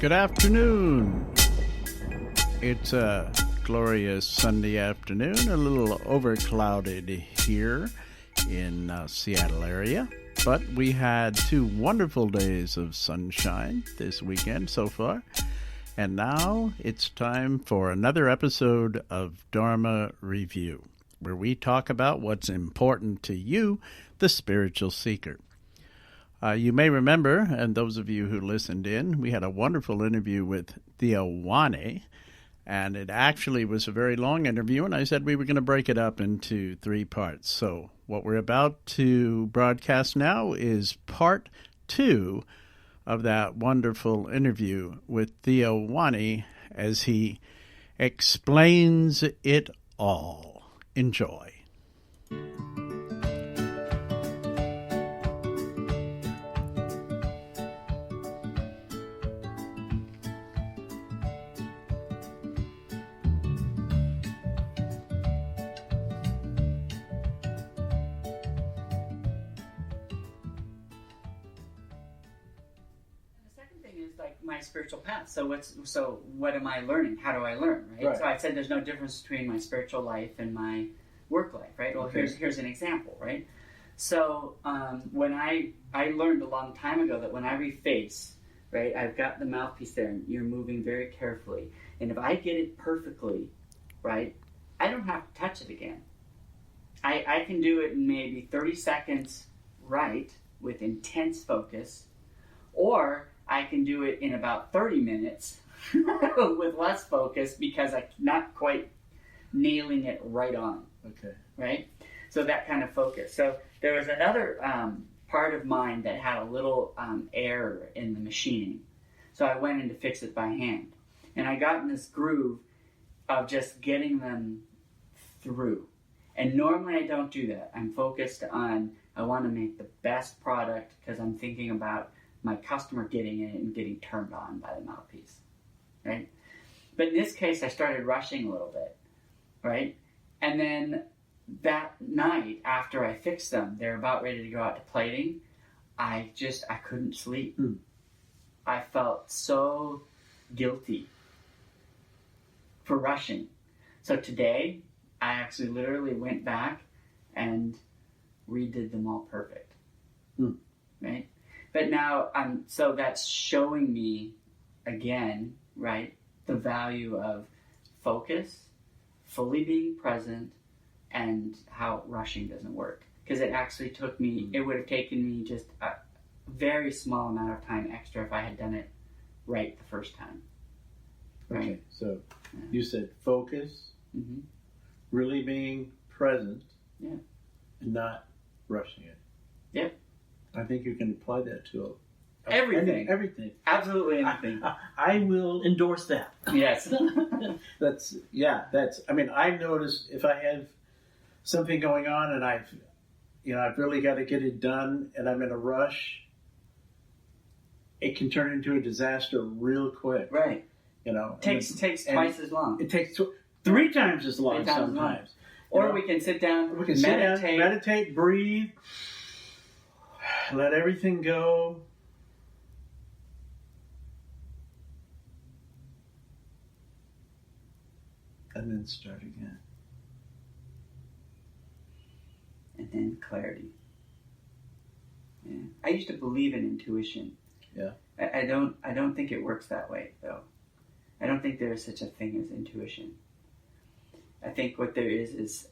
Good afternoon. It's a glorious Sunday afternoon, a little overclouded here in Seattle area, but we had 2 wonderful days of sunshine this weekend so far, and now it's time for another episode of Dharma Review, where we talk about what's important to you, the spiritual seeker. You may remember, and those of you who listened in, we had a wonderful interview with Theo Wanne, and it actually was a very long interview, and I said we were going to break it up into 3 parts. So what we're about to broadcast now is part 2 of that wonderful interview with Theo Wanne as he explains it all. Enjoy. My spiritual path. So what am I learning? How do I learn? Right? So I said there's no difference between my spiritual life and my work life, right? Well, Okay. here's an example, right? So when I learned a long time ago that when I reface, right, I've got the mouthpiece there, and you're moving very carefully, and if I get it perfectly, right, I don't have to touch it again. I can do it in maybe 30 seconds, right, with intense focus, or I can do it in about 30 minutes with less focus because I'm not quite nailing it right on. Okay. Right? So that kind of focus. So there was another part of mine that had a little error in the machining. So I went in to fix it by hand. And I got in this groove of just getting them through. And normally I don't do that. I'm focused on, I want to make the best product because I'm thinking about my customer getting it and getting turned on by the mouthpiece, right? But in this case, I started rushing a little bit, right? And then that night, after I fixed them, they're about ready to go out to plating, I couldn't sleep. I felt so guilty for rushing. So today, I actually literally went back and redid them all perfect, right? But now, so that's showing me, again, right, the value of focus, fully being present, and how rushing doesn't work. Because it actually took me, it would have taken me just a very small amount of time extra if I had done it right the first time. Right? Okay, so you said focus, really being present, and not rushing it. Yep. I think you can apply that to everything. Everything. Absolutely anything. I will endorse that. Yes. I mean, I've noticed if I have something going on and I've really got to get it done and I'm in a rush, it can turn into a disaster real quick. Right. Takes twice as long. It takes 3 times as long sometimes. Or we can sit down, meditate, breathe, let everything go. And then start again. And then clarity. Yeah. I used to believe in intuition. Yeah. I don't think it works that way, though. I don't think there is such a thing as intuition. I think what there is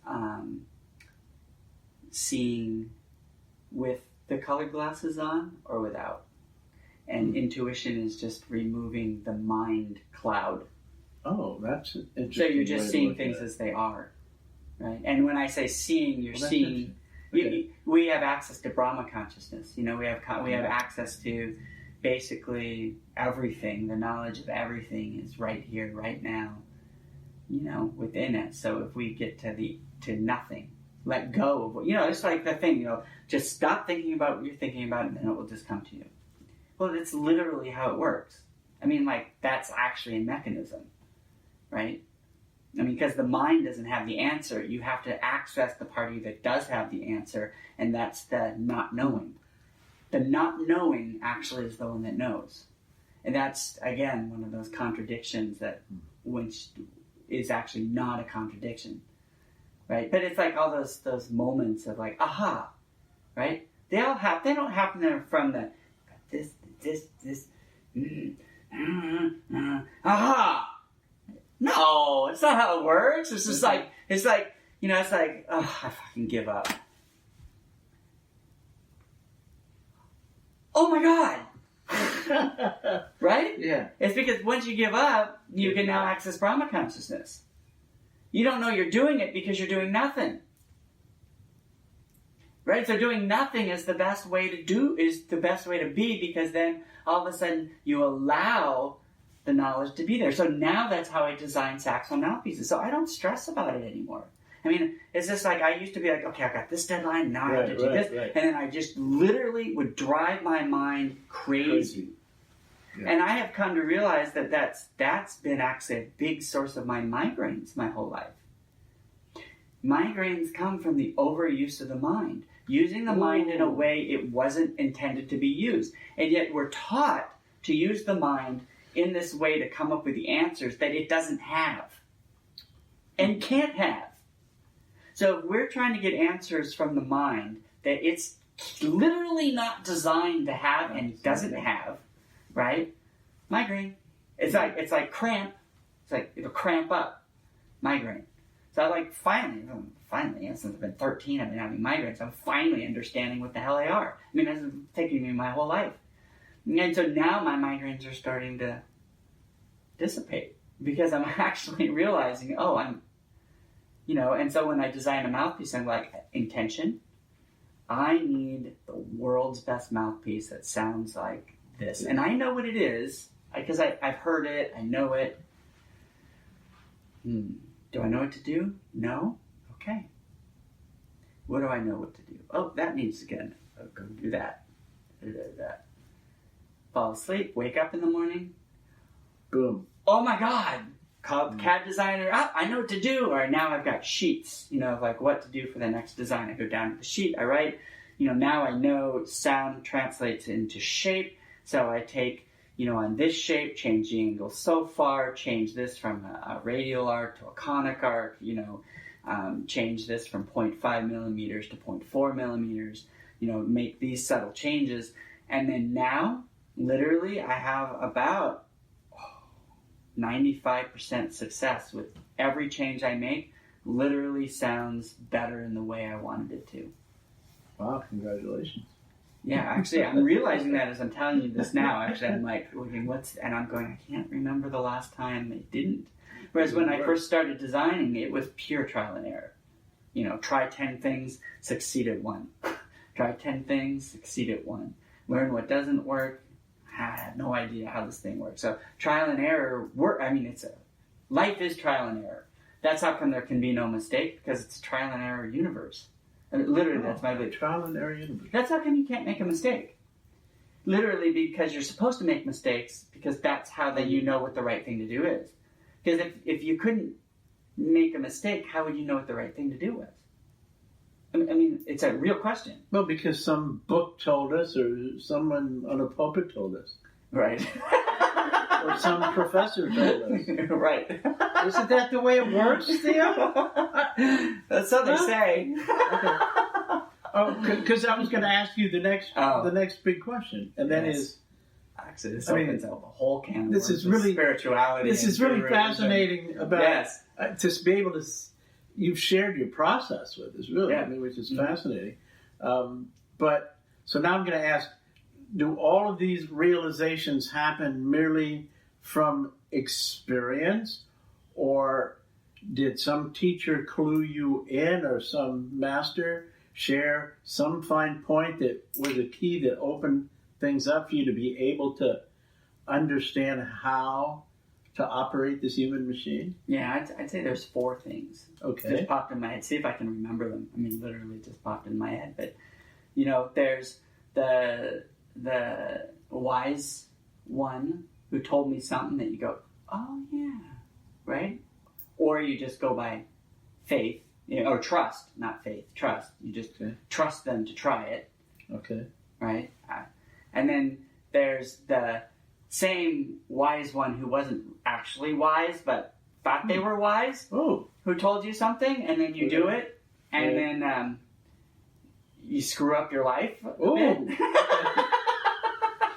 seeing with the colored glasses on or without. And intuition is just removing the mind cloud. Oh, that's an interesting. So you're just seeing things as they are, right? And when I say seeing, you're seeing. Okay. We have access to Brahma consciousness. We have access to basically everything. The knowledge of everything is right here, right now. Within it. So if we get to nothing, let go of what it's like the thing. Just stop thinking about what you're thinking about, and then it will just come to you. Well, that's literally how it works. I mean, that's actually a mechanism, right? I mean, because the mind doesn't have the answer. You have to access the part of you that does have the answer, and that's the not knowing. The not knowing actually is the one that knows. And that's, again, one of those contradictions that which is actually not a contradiction, right? But it's like all those moments of like, aha, right? They don't happen from the this, aha. No, it's not how it works. It's just like, it's like, oh, I fucking give up. Oh my God. Right? Yeah. It's because once you give up, you can now access Brahma consciousness. You don't know you're doing it because you're doing nothing. Right? So doing nothing is the best way to be, because then all of a sudden you allow the knowledge to be there. So now that's how I design saxophone mouthpieces. So I don't stress about it anymore. I mean, it's just like I used to be like, okay, I've got this deadline, now I have to do this. Right. And then I just literally would drive my mind crazy. Yeah. And I have come to realize that that's been actually a big source of my migraines my whole life. Migraines come from the overuse of the mind. Using the mind in a way it wasn't intended to be used. And yet we're taught to use the mind in this way to come up with the answers that it doesn't have and can't have. So if we're trying to get answers from the mind that it's literally not designed to have and doesn't have, right? Migraine. It's like cramp. It's like it'll cramp up. Migraine. So I like finally, since I've been 13, I've been having migraines. I'm finally understanding what the hell they are. I mean, it's taking me my whole life. And so now my migraines are starting to dissipate because I'm actually realizing, and so when I design a mouthpiece, I'm like, intention. I need the world's best mouthpiece that sounds like this. And I know what it is because I've heard it. I know it. Do I know what to do? No? Okay. What do I know what to do? Oh, that needs to get, go do that. Fall asleep, wake up in the morning. Boom. Oh my God. Call the CAD designer. I know what to do. Or now I've got sheets, of like what to do for the next design. I go down to the sheet. I write, now I know sound translates into shape. So I take, on this shape, change the angle so far, change this from a radial arc to a conic arc, change this from 0.5 millimeters to 0.4 millimeters, make these subtle changes. And then now, literally, I have about 95% success with every change I make. Literally sounds better in the way I wanted it to. Wow, congratulations. Yeah, actually, I'm realizing that as I'm telling you this now. Actually, I'm like, looking, and I'm going, I can't remember the last time it didn't. Whereas when I first started designing, it was pure trial and error. Try 10 things, succeed at 1. Try 10 things, succeed at 1. Learn what doesn't work. I have no idea how this thing works. So trial and error work. I mean, life is trial and error. That's how come there can be no mistake, because it's a trial and error universe. Literally, that's my belief. Trial and error universe. That's how come you can't make a mistake. Literally, because you're supposed to make mistakes, because that's how you know what the right thing to do is. Because if you couldn't make a mistake, how would you know what the right thing to do was? I mean, it's a real question. Well, because some book told us, or someone on a pulpit told us. Right. Or some professor told us. Right. Isn't that the way it works, Theo? That's what they say. Okay. Oh, because I was going to ask you the next big question, and that is. Actually, this opens up a whole can of this is really spirituality. This is really fascinating about to be able to. You've shared your process with us, really, which is fascinating. But so now I'm going to ask: do all of these realizations happen merely from experience, or did some teacher clue you in, or some master share some fine point that was a key that opened things up for you to be able to understand how to operate this human machine? Yeah, I'd say there's 4 things. Okay. Just popped in my head. See if I can remember them. I mean, literally just popped in my head. But, there's the wise one who told me something that you go, oh, yeah, right? Or you just go by faith, or trust, not faith, trust. You just trust them to try it. Okay. Right? And then there's the same wise one who wasn't actually wise, but thought they were wise, Oh. who told you something, and then you do it, and then you screw up your life a bit.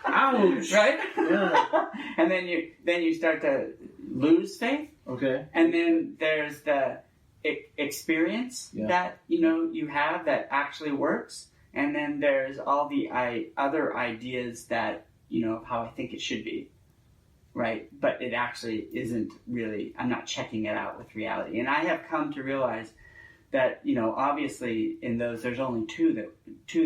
Ouch. Right? Yeah. And then you start to lose faith. Okay. And then there's the experience that you have that actually works, and then there's all the other ideas that of how I think it should be, right? But it actually isn't really. I'm not checking it out with reality, and I have come to realize that obviously in those there's only two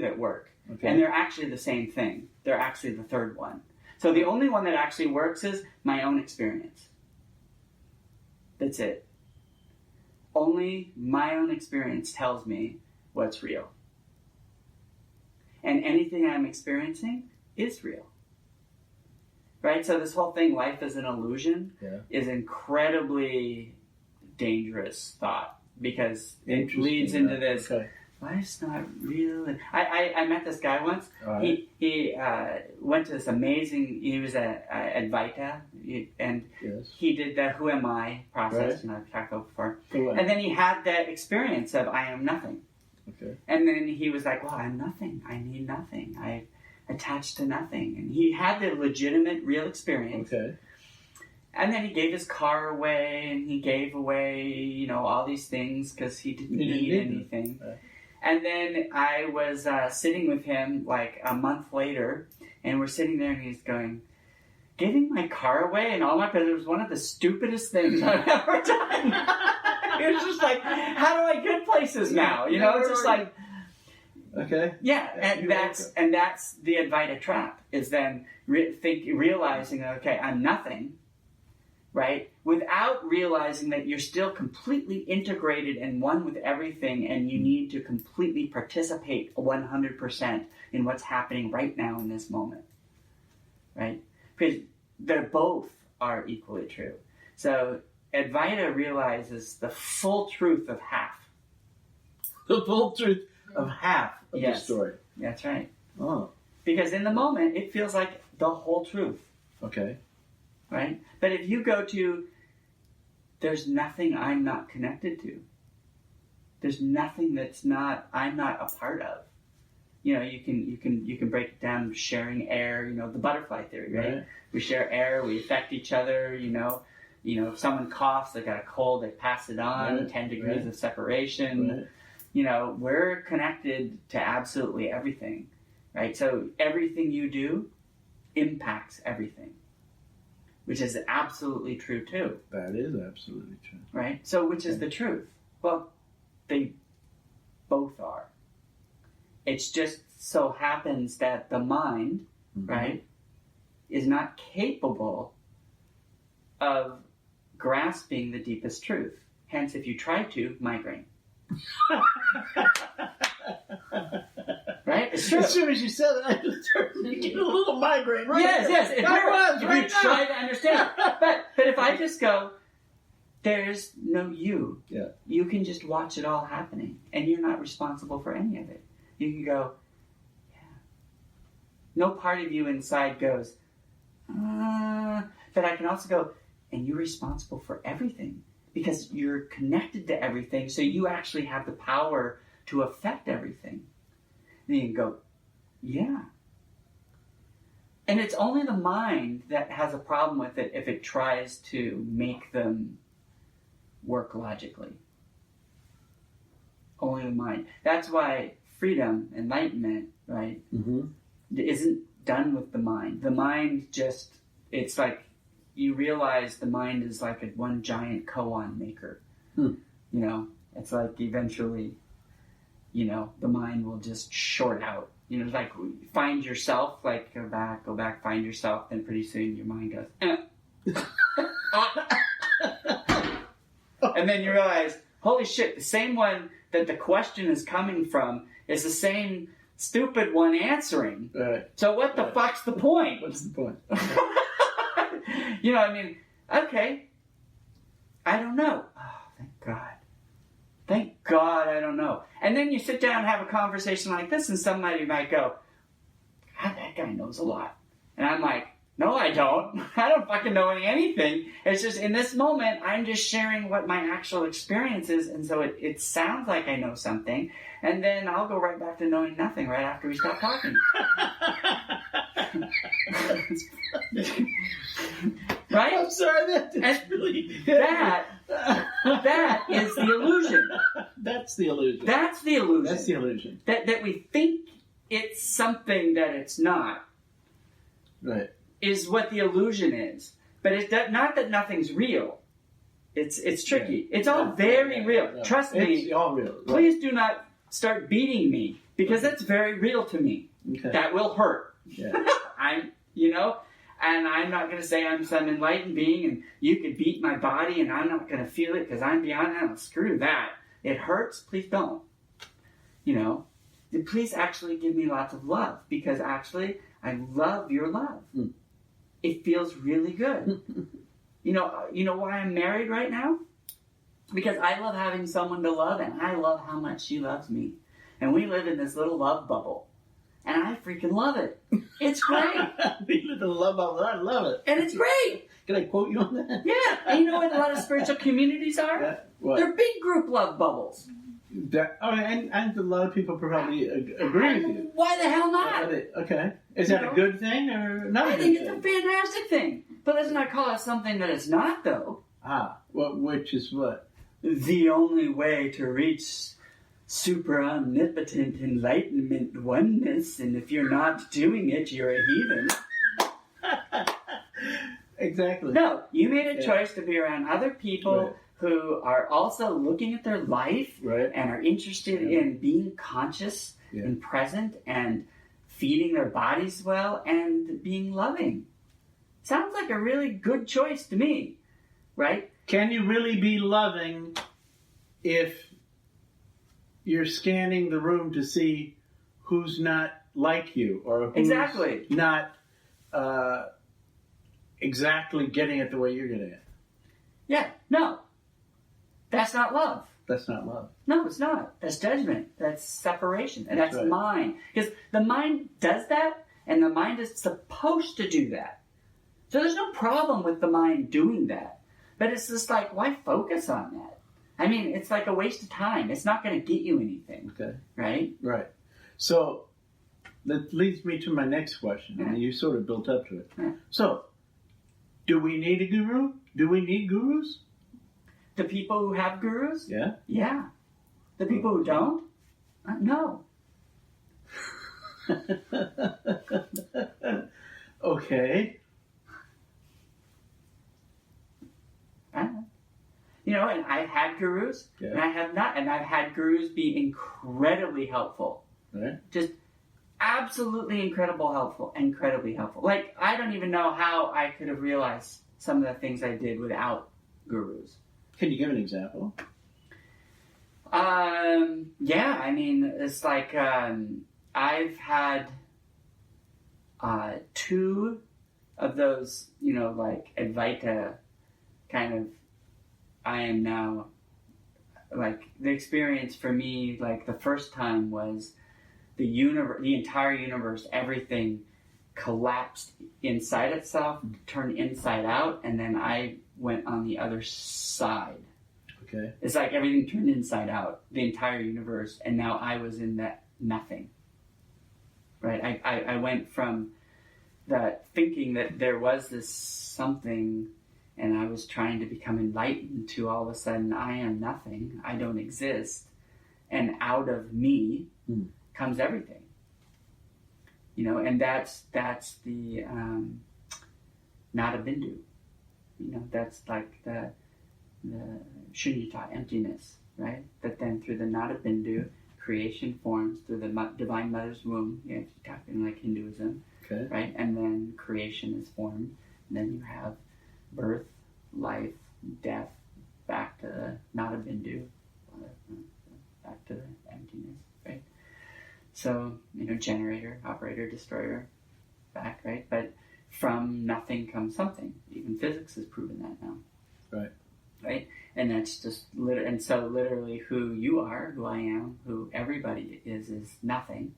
that work, and they're actually the same thing. They're actually the third one. So the only one that actually works is my own experience. That's it. Only my own experience tells me what's real. And anything I'm experiencing is real. Right? So this whole thing, life is an illusion, is incredibly dangerous thought, because it leads into this, life's not real. I met this guy once. Right. He went to this amazing, he was at Pt2, and he did the Who Am I process, I've talked about before. And then he had that experience of I am nothing. Okay. And then he was like, well, I'm nothing. I need nothing. I attached to nothing. And he had the legitimate, real experience. Okay. And then he gave his car away, and he gave away, all these things because he didn't need anything. And then I was sitting with him like a month later, and we're sitting there, and he's going, giving my car away and all my presents, it was one of the stupidest things I've ever done. It was just like, how do I get places now? It's just like, okay, yeah, and that's the Advaita trap, is then realizing, okay, I'm nothing, right? Without realizing that you're still completely integrated and one with everything, and you need to completely participate 100% in what's happening right now in this moment, right? Because they both are equally true. So Advaita realizes the full truth of half. The full truth of half of the story. That's right. Oh. Because in the moment, it feels like the whole truth. Okay. Right? But if you go to, there's nothing I'm not connected to. There's nothing I'm not a part of. You can break it down, sharing air, the butterfly theory, right? We share air, we affect each other, if someone coughs, they got a cold, they pass it on, 10 degrees of separation. We're connected to absolutely everything, right? So everything you do impacts everything, which is absolutely true too. That is absolutely true. Right? So which is the truth? Well, they both are. It just so happens that the mind, right, is not capable of grasping the deepest truth. Hence, if you try to, migraine. Right? It's true. As soon as you said it, I just started to get a little migraine. Right? Yes. If you try to understand, but if I just go, there's no you. Yeah. You can just watch it all happening, and you're not responsible for any of it. You can go, yeah. No part of you inside goes, but I can also go, and you're responsible for everything because you're connected to everything, so you actually have the power to affect everything. And you can go, yeah. And it's only the mind that has a problem with it if it tries to make them work logically. Only the mind. That's why freedom, enlightenment, right, isn't done with the mind. The mind just, it's like, you realize the mind is like one giant koan maker. It's like eventually, the mind will just short out. It's like find yourself, like go back, find yourself, then pretty soon your mind goes, and then you realize, holy shit, the same one that the question is coming from is the same stupid one answering. Right. So what the fuck's the point? What's the point? Okay. I don't know. Oh, thank God. Thank God I don't know. And then you sit down and have a conversation like this, and somebody might go, God, that guy knows a lot. And I'm like, no, I don't. fucking knowing anything. It's just in this moment, I'm just sharing what my actual experience is, and so it sounds like I know something, and then I'll go right back to knowing nothing right after we stop talking. Right? I'm sorry, that's really... That is the illusion. That's the illusion. That's the illusion. That's the illusion. That we think it's something that it's not. Right. Is what the illusion is. But it's not that nothing's real. It's tricky. Yeah. It's all very real. Yeah. Trust me. It's all real. Right. Please do not start beating me, because that's very real to me. Okay. That will hurt. Yeah. And I'm not going to say I'm some enlightened being and you could beat my body and I'm not going to feel it because I'm beyond that. Screw that. It hurts. Please don't. Please actually give me lots of love, because actually I love your love. Mm. It feels really good. You know why I'm married right now? Because I love having someone to love, and I love how much she loves me. And we live in this little love bubble. And I freaking love it. It's great. We live in a love bubble. I love it. And it's great. Can I quote you on that? Yeah. And you know what a lot of spiritual communities are? What? They're big group love bubbles. And a lot of people probably agree with you. Why the hell not? Okay. Is that a good thing or not? I think it's a fantastic thing. But let's not call it something that it's not, though. Which is what? The only way to reach super omnipotent enlightenment oneness, and if you're not doing it, you're a heathen. Exactly. No, you made a choice to be around other people who are also looking at their life and are interested in being conscious and present and feeding their bodies well and being loving. Sounds like a really good choice to me, right? Can you really be loving if you're scanning the room to see who's not like you or who's not exactly getting it the way you're getting it? Yeah, no. That's not love. That's not love. No, it's not. That's judgment. That's separation. And that's mind. Because the mind does that, and the mind is supposed to do that. So there's no problem with the mind doing that. But it's just like, why focus on that? I mean, it's like a waste of time. It's not going to get you anything. Okay. Right? Right. So that leads me to my next question. Yeah. I mean, you sort of built up to it. Yeah. So, do we need a guru? Do we need gurus? The people who have gurus? Yeah. Yeah. The people who don't? No. Okay. And I've had gurus, and I have not. And I've had gurus be incredibly helpful. Right. Just absolutely incredibly helpful. Like, I don't even know how I could have realized some of the things I did without gurus. Can you give an example? Yeah, I mean, it's like, I've had, 2 of those, like Advaita kind of, I am now, like, the experience for me, like, the first time was the entire universe, everything collapsed inside itself, turned inside out, and then I went on the other side. Okay. It's like everything turned inside out, the entire universe, and now I was in that nothing. Right? I went from that thinking that there was this something, and I was trying to become enlightened, to all of a sudden, I am nothing, I don't exist, and out of me comes everything. And that's the Nada Bindu. That's like the Shunyata, emptiness, right? That then through the Nada Bindu, creation forms through the Divine Mother's womb, if you talk in like Hinduism, right? And then creation is formed, and then you have birth, life, death, back to the Nada Bindu, back to the emptiness, right? So, generator, operator, destroyer, back, right? But from nothing comes something. Even physics has proven that now. Right. Right? And that's just, and so literally who you are, who I am, who everybody is nothing.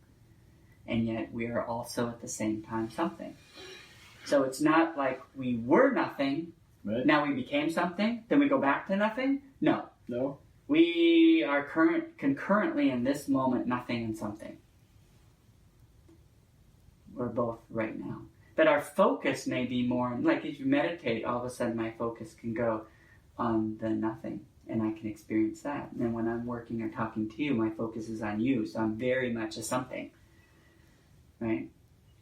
And yet we are also at the same time something. So it's not like we were nothing, right. Now we became something, then we go back to nothing. No. We are concurrently in this moment nothing and something. We're both right now. But our focus may be more, like if you meditate, all of a sudden my focus can go on the nothing, and I can experience that. And then when I'm working or talking to you, my focus is on you, so I'm very much a something, right?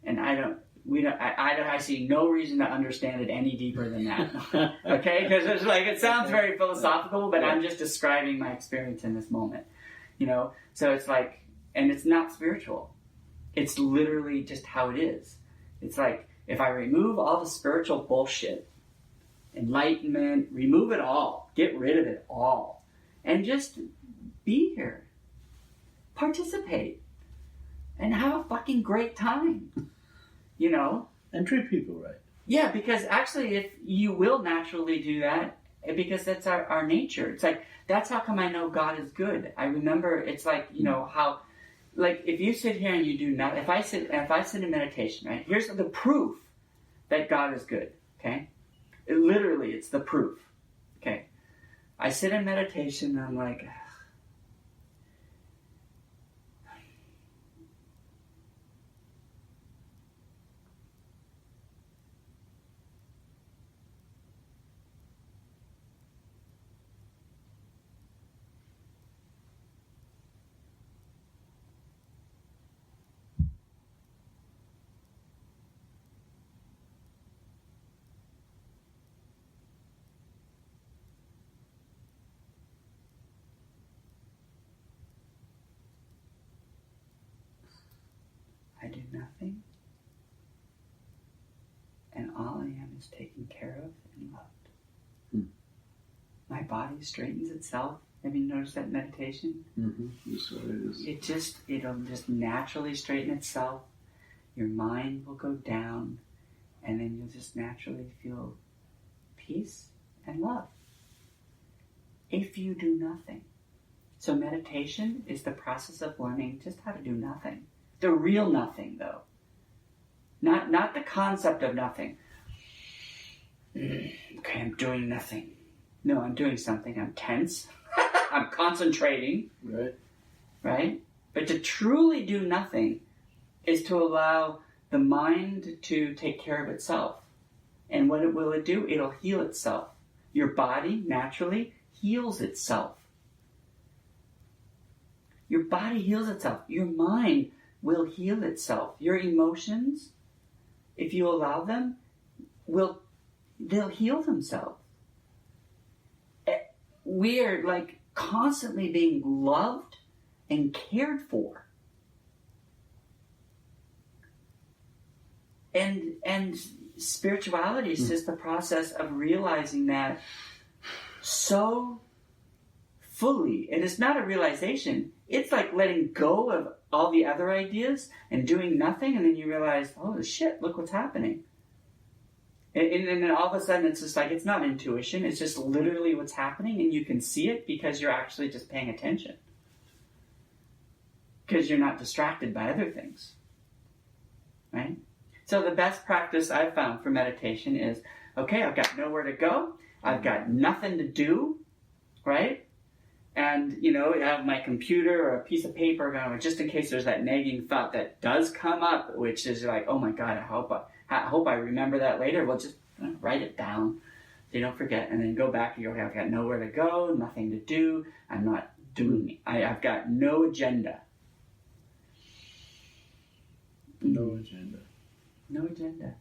And I see no reason to understand it any deeper than that, okay? Because it's like, it sounds very philosophical, but I'm just describing my experience in this moment, So it's like, and it's not spiritual. It's literally just how it is. It's like, if I remove all the spiritual bullshit, enlightenment, remove it all, get rid of it all, and just be here, participate, and have a fucking great time, And treat people right. Yeah, because actually, if you will naturally do that, because that's our nature. It's like, that's how come I know God is good. I remember, it's like, how, like, if you sit here and you do nothing, if I sit in meditation, right, here's the proof that God is good, okay? Literally, it's the proof, okay? I sit in meditation and I'm like, I do nothing, and all I am is taken care of and loved. My body straightens itself. Have you noticed that in meditation? Mm-hmm. That's what it is. It'll just naturally straighten itself. Your mind will go down, and then you'll just naturally feel peace and love. If you do nothing. So meditation is the process of learning just how to do nothing. The real nothing, though. Not the concept of nothing. Okay, I'm doing nothing. No, I'm doing something. I'm tense. I'm concentrating. Right? But to truly do nothing is to allow the mind to take care of itself. And what will it do? It'll heal itself. Your body naturally heals itself. Your body heals itself. Your mind will heal itself. Your emotions, if you allow them, they'll heal themselves. We are like constantly being loved and cared for. And spirituality is just the process of realizing that so fully. And it's not a realization. It's like letting go of all the other ideas and doing nothing, and then you realize, oh shit, look what's happening. And then all of a sudden it's just like, it's not intuition, it's just literally what's happening, and you can see it because you're actually just paying attention. Because you're not distracted by other things. Right? So the best practice I've found for meditation is, okay, I've got nowhere to go, I've got nothing to do, right? And, I have my computer or a piece of paper going, just in case there's that nagging thought that does come up, which is like, oh my God, I hope I remember that later. Well, just write it down so you don't forget, and then go back and go, okay, I've got nowhere to go, nothing to do, I'm not doing it. I've got no agenda. No agenda. No agenda.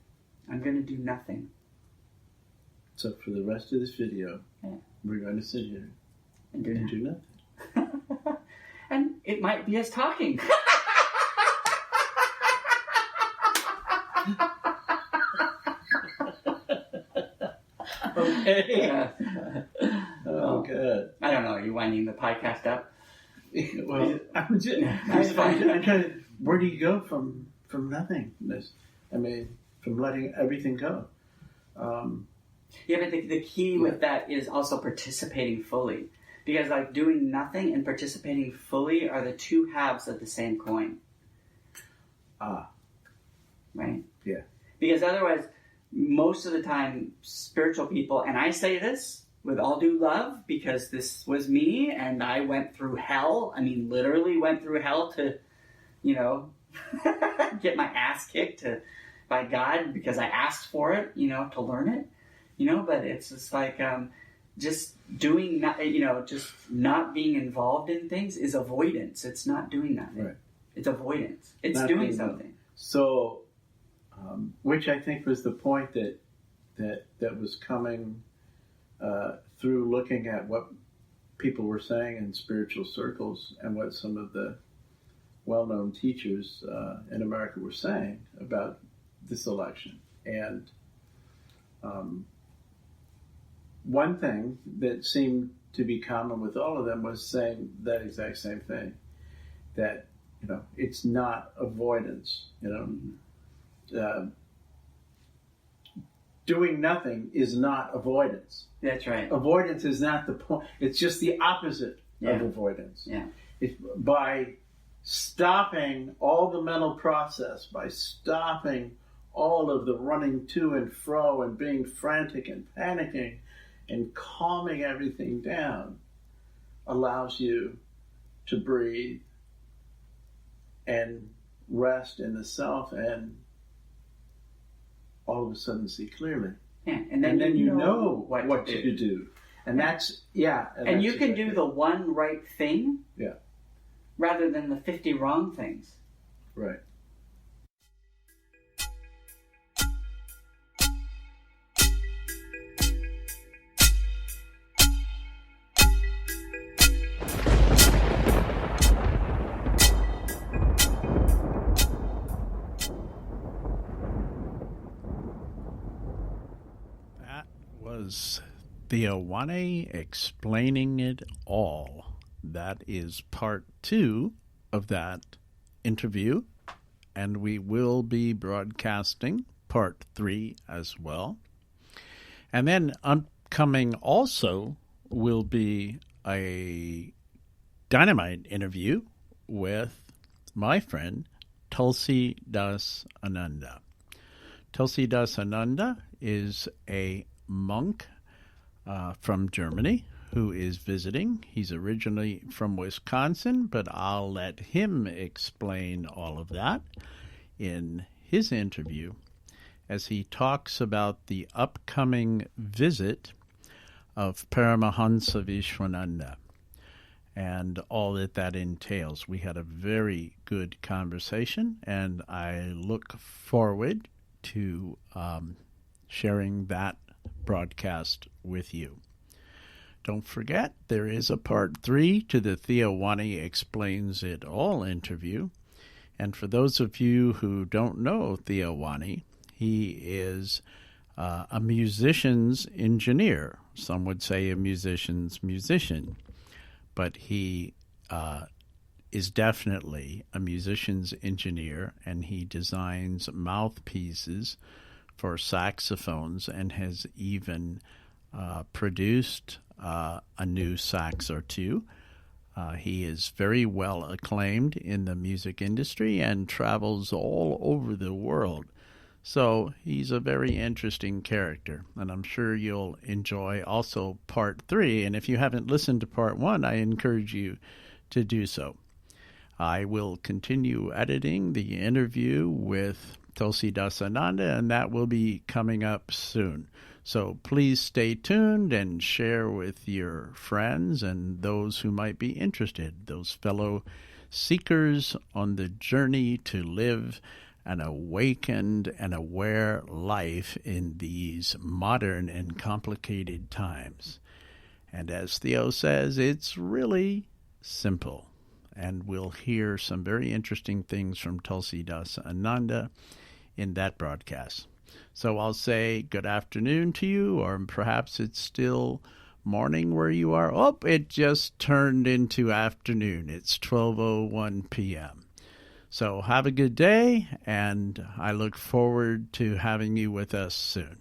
I'm going to do nothing. So for the rest of this video, we're going to sit here and do nothing. And it might be us talking. Okay. Oh, good. I don't know. Are you winding the podcast up? Well, I'm trying to. Where do you go from nothingness? I mean, from letting everything go. Yeah, but the key with that is also participating fully. Because like doing nothing and participating fully are the two halves of the same coin. Ah. Right? Yeah. Because otherwise, most of the time, spiritual people, and I say this with all due love because this was me and I went through hell. I mean, literally went through hell to, get my ass kicked by God because I asked for it, to learn it, but it's just like, just doing, just not being involved in things is avoidance. It's not doing nothing. Right. It's avoidance. It's not doing something. So, which I think was the point that was coming through looking at what people were saying in spiritual circles and what some of the well-known teachers in America were saying about this election. And one thing that seemed to be common with all of them was saying that exact same thing, that, it's not avoidance, doing nothing is not avoidance. That's right. Avoidance is not the point. It's just the opposite of avoidance. Yeah. It's by stopping all the mental process, by stopping all of the running to and fro and being frantic and panicking and calming everything down, allows you to breathe and rest in the self and all of a sudden see clearly. Yeah, and then you know what to do. And that's, And you can do the one right thing rather than the 50 wrong things. Right. Was Theo Wanne explaining it all. That is part 2 of that interview, and we will be broadcasting part 3 as well. And then upcoming also will be a dynamite interview with my friend Tulsi Das Ananda. Tulsi Das Ananda is a monk from Germany who is visiting. He's originally from Wisconsin, but I'll let him explain all of that in his interview as he talks about the upcoming visit of Paramahansa Vishwananda and all that entails. We had a very good conversation, and I look forward to sharing that broadcast with you. Don't forget, there is a part 3 to the Theo Wanne Explains It All interview. And for those of you who don't know Theo Wanne, he is a musician's engineer. Some would say a musician's musician. But he is definitely a musician's engineer, and he designs mouthpieces for saxophones and has even produced a new sax or two. He is very well acclaimed in the music industry and travels all over the world. So he's a very interesting character, and I'm sure you'll enjoy also part 3. And if you haven't listened to part 1, I encourage you to do so. I will continue editing the interview with Tulsi Das Ananda, and that will be coming up soon. So please stay tuned and share with your friends and those who might be interested, those fellow seekers on the journey to live an awakened and aware life in these modern and complicated times. And as Theo says, it's really simple. And we'll hear some very interesting things from Tulsi Das Ananda in that broadcast. So I'll say good afternoon to you, or perhaps it's still morning where you are. Oh, it just turned into afternoon. It's 12:01 p.m. So have a good day, and I look forward to having you with us soon.